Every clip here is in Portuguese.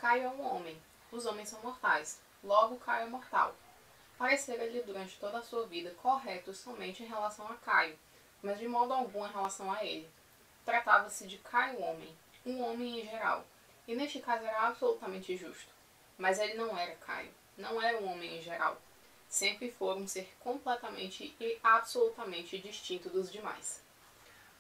Caio é um homem. Os homens são mortais. Logo, Caio é mortal. Parecera-lhe durante toda a sua vida correto somente em relação a Caio, mas de modo algum em relação a ele. Tratava-se de Caio homem, um homem em geral, e neste caso era absolutamente justo. Mas ele não era Caio, não era um homem em geral. Sempre foi um ser completamente e absolutamente distinto dos demais.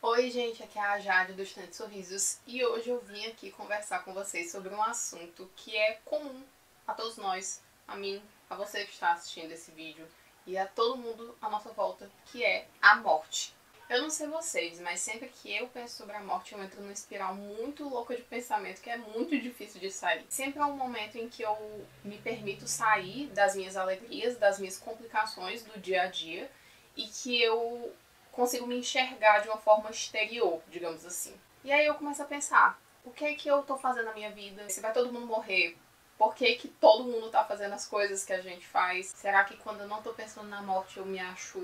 Oi gente, aqui é a Jade do Estante Sorrisos e hoje eu vim aqui conversar com vocês sobre um assunto que é comum a todos nós, a mim, a você que está assistindo esse vídeo e a todo mundo à nossa volta, que é a morte. Eu não sei vocês, mas sempre que eu penso sobre a morte eu entro numa espiral muito louca de pensamento que é muito difícil de sair. Sempre é um momento em que eu me permito sair das minhas alegrias, das minhas complicações do dia a dia e que eu consigo me enxergar de uma forma exterior, digamos assim. E aí eu começo a pensar, o que é que eu tô fazendo na minha vida? Se vai todo mundo morrer, por que que todo mundo tá fazendo as coisas que a gente faz? Será que quando eu não tô pensando na morte eu me acho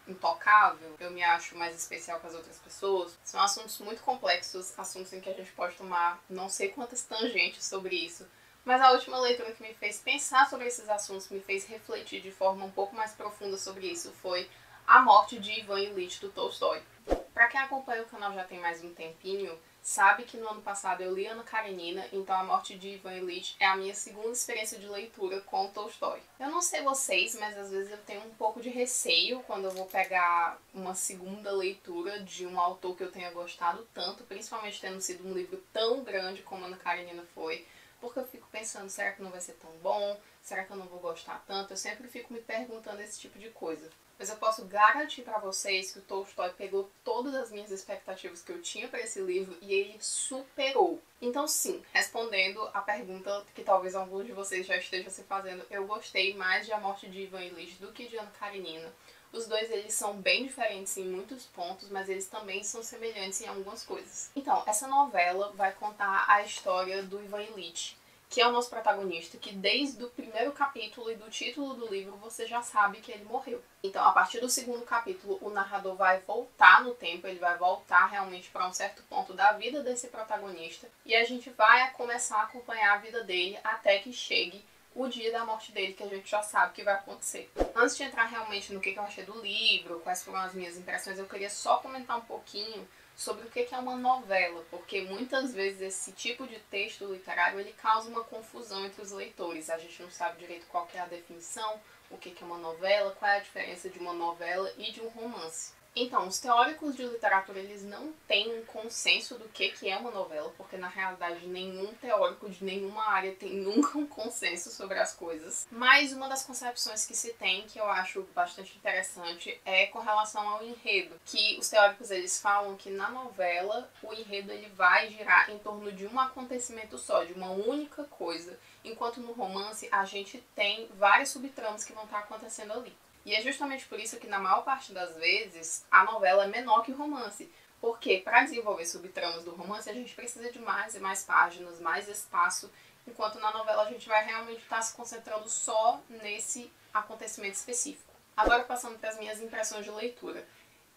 intocável? Eu me acho mais especial que as outras pessoas? São assuntos muito complexos, assuntos em que a gente pode tomar não sei quantas tangentes sobre isso. Mas a última leitura que me fez pensar sobre esses assuntos, me fez refletir de forma um pouco mais profunda sobre isso, foi A Morte de Ivan Ilyich, do Tolstói. Para quem acompanha o canal já tem mais um tempinho, sabe que no ano passado eu li Ana Karenina, então A Morte de Ivan Ilyich é a minha segunda experiência de leitura com Tolstói. Eu não sei vocês, mas às vezes eu tenho um pouco de receio quando eu vou pegar uma segunda leitura de um autor que eu tenha gostado tanto, principalmente tendo sido um livro tão grande como Ana Karenina foi, porque eu fico pensando, será que não vai ser tão bom? Será que eu não vou gostar tanto? Eu sempre fico me perguntando esse tipo de coisa. Mas eu posso garantir para vocês que o Tolstói pegou todas as minhas expectativas que eu tinha para esse livro e ele superou. Então sim, respondendo a pergunta que talvez alguns de vocês já estejam se fazendo, eu gostei mais de A Morte de Ivan Ilyich do que de Ana Karenina. Os dois, eles são bem diferentes em muitos pontos, mas eles também são semelhantes em algumas coisas. Então, essa novela vai contar a história do Ivan Ilyich, que é o nosso protagonista, que desde o primeiro capítulo e do título do livro você já sabe que ele morreu. Então, a partir do segundo capítulo, o narrador vai voltar no tempo, ele vai voltar realmente para um certo ponto da vida desse protagonista, e a gente vai começar a acompanhar a vida dele até que chegue o dia da morte dele, que a gente já sabe que vai acontecer. Antes de entrar realmente no que eu achei do livro, quais foram as minhas impressões, eu queria só comentar um pouquinho sobre o que é uma novela, porque muitas vezes esse tipo de texto literário ele causa uma confusão entre os leitores. A gente não sabe direito qual que é a definição, o que é uma novela, qual é a diferença de uma novela e de um romance. Então, os teóricos de literatura, eles não têm um consenso do que é uma novela, porque na realidade nenhum teórico de nenhuma área tem nunca um consenso sobre as coisas. Mas uma das concepções que se tem, que eu acho bastante interessante, é com relação ao enredo. Que os teóricos, eles falam que na novela, o enredo ele vai girar em torno de um acontecimento só, de uma única coisa. Enquanto no romance, a gente tem várias subtramas que vão estar acontecendo ali. E é justamente por isso que, na maior parte das vezes, a novela é menor que o romance. Porque, para desenvolver subtramas do romance, a gente precisa de mais e mais páginas, mais espaço, enquanto na novela a gente vai realmente estar se concentrando só nesse acontecimento específico. Agora, passando para as minhas impressões de leitura.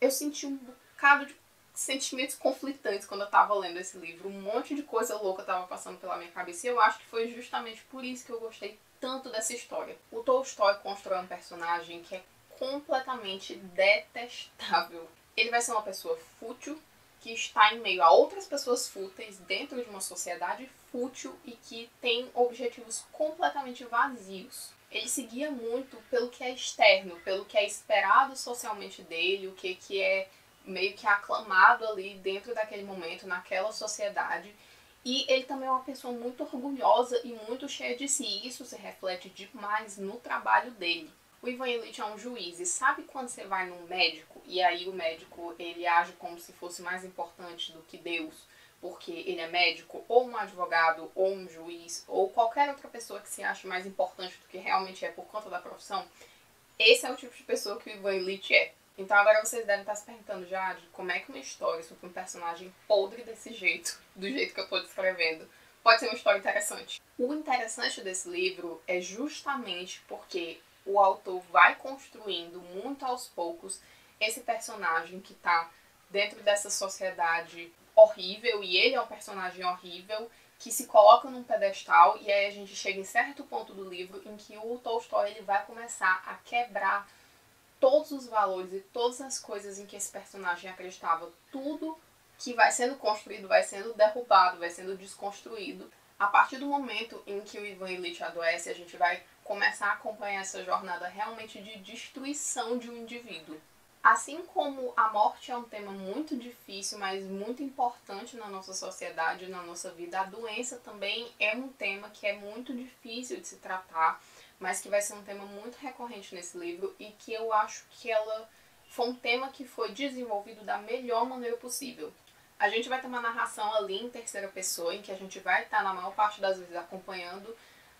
Eu senti um bocado de sentimentos conflitantes quando eu estava lendo esse livro. Um monte de coisa louca estava passando pela minha cabeça e eu acho que foi justamente por isso que eu gostei tanto dessa história. O Tolstói constrói um personagem que é completamente detestável. Ele vai ser uma pessoa fútil, que está em meio a outras pessoas fúteis dentro de uma sociedade fútil e que tem objetivos completamente vazios. Ele seguia muito pelo que é externo, pelo que é esperado socialmente dele, o que é meio que aclamado ali dentro daquele momento, naquela sociedade. E ele também é uma pessoa muito orgulhosa e muito cheia de si. E isso se reflete demais no trabalho dele. O Ivan Ilyich é um juiz e sabe quando você vai num médico e aí o médico ele age como se fosse mais importante do que Deus, porque ele é médico, ou um advogado, ou um juiz, ou qualquer outra pessoa que se ache mais importante do que realmente é por conta da profissão? Esse é o tipo de pessoa que o Ivan Ilyich é. Então agora vocês devem estar se perguntando, Jade, como é que uma história sobre um personagem podre desse jeito, do jeito que eu estou descrevendo, pode ser uma história interessante? O interessante desse livro é justamente porque o autor vai construindo muito aos poucos esse personagem que está dentro dessa sociedade horrível, e ele é um personagem horrível, que se coloca num pedestal, e aí a gente chega em certo ponto do livro em que o Tolstói ele vai começar a quebrar todos os valores e todas as coisas em que esse personagem acreditava. Tudo que vai sendo construído vai sendo derrubado, vai sendo desconstruído. A partir do momento em que o Ivan Ilitch adoece, a gente vai começar a acompanhar essa jornada realmente de destruição de um indivíduo. Assim como a morte é um tema muito difícil, mas muito importante na nossa sociedade, na nossa vida, a doença também é um tema que é muito difícil de se tratar, mas que vai ser um tema muito recorrente nesse livro e que eu acho que ela foi um tema que foi desenvolvido da melhor maneira possível. A gente vai ter uma narração ali em terceira pessoa, em que a gente vai estar na maior parte das vezes acompanhando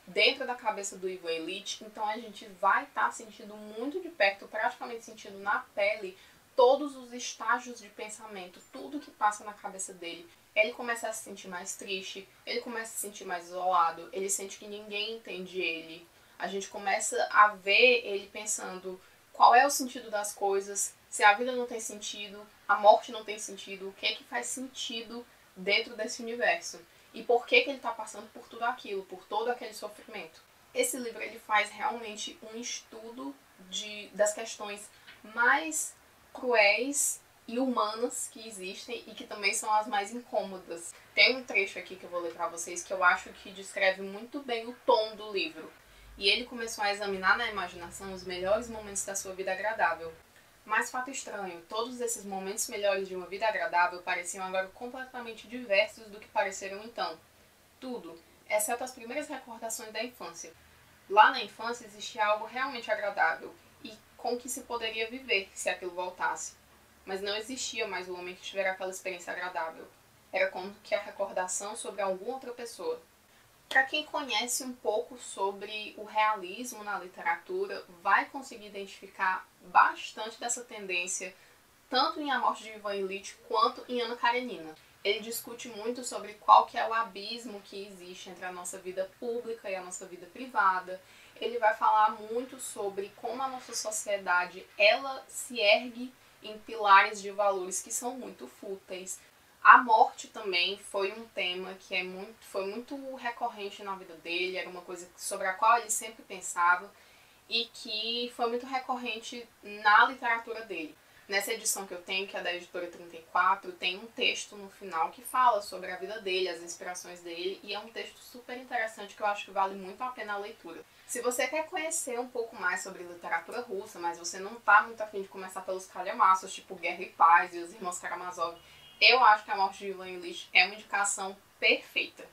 dentro da cabeça do Ivan Ilitch, então a gente vai estar sentindo muito de perto, praticamente sentindo na pele, todos os estágios de pensamento, tudo que passa na cabeça dele. Ele começa a se sentir mais triste, ele começa a se sentir mais isolado, ele sente que ninguém entende ele. A gente começa a ver ele pensando qual é o sentido das coisas, se a vida não tem sentido, a morte não tem sentido, o que é que faz sentido dentro desse universo. E por que ele está passando por tudo aquilo, por todo aquele sofrimento. Esse livro ele faz realmente um estudo das questões mais cruéis e humanas que existem e que também são as mais incômodas. Tem um trecho aqui que eu vou ler para vocês que eu acho que descreve muito bem o tom do livro. E ele começou a examinar na imaginação os melhores momentos da sua vida agradável. Mas fato estranho, todos esses momentos melhores de uma vida agradável pareciam agora completamente diversos do que pareceram então. Tudo, exceto as primeiras recordações da infância. Lá na infância existia algo realmente agradável e com que se poderia viver se aquilo voltasse. Mas não existia mais o homem que tivera aquela experiência agradável. Era como que a recordação sobre alguma outra pessoa. Para quem conhece um pouco sobre o realismo na literatura, vai conseguir identificar bastante dessa tendência, tanto em A Morte de Ivan Ilitch quanto em Anna Karenina. Ele discute muito sobre qual que é o abismo que existe entre a nossa vida pública e a nossa vida privada. Ele vai falar muito sobre como a nossa sociedade ela se ergue em pilares de valores que são muito fúteis. A morte também foi um tema que foi muito recorrente na vida dele, era uma coisa sobre a qual ele sempre pensava e que foi muito recorrente na literatura dele. Nessa edição que eu tenho, que é da editora 34, tem um texto no final que fala sobre a vida dele, as inspirações dele, e é um texto super interessante que eu acho que vale muito a pena a leitura. Se você quer conhecer um pouco mais sobre literatura russa, mas você não tá muito afim de começar pelos calhamaços, tipo Guerra e Paz e os Irmãos Karamazov, eu acho que A Morte de Ivan Ilitch é uma indicação perfeita.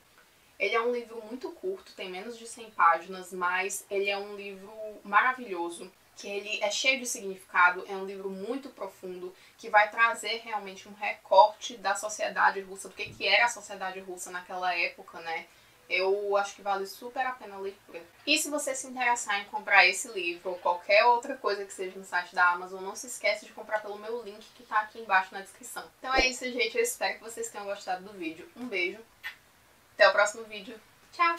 Ele é um livro muito curto, tem menos de 100 páginas, mas ele é um livro maravilhoso, que ele é cheio de significado, é um livro muito profundo, que vai trazer realmente um recorte da sociedade russa, do que era a sociedade russa naquela época, né? Eu acho que vale super a pena a leitura. E se você se interessar em comprar esse livro ou qualquer outra coisa que seja no site da Amazon, não se esquece de comprar pelo meu link que tá aqui embaixo na descrição. Então é isso, gente. Eu espero que vocês tenham gostado do vídeo. Um beijo. Até o próximo vídeo. Tchau!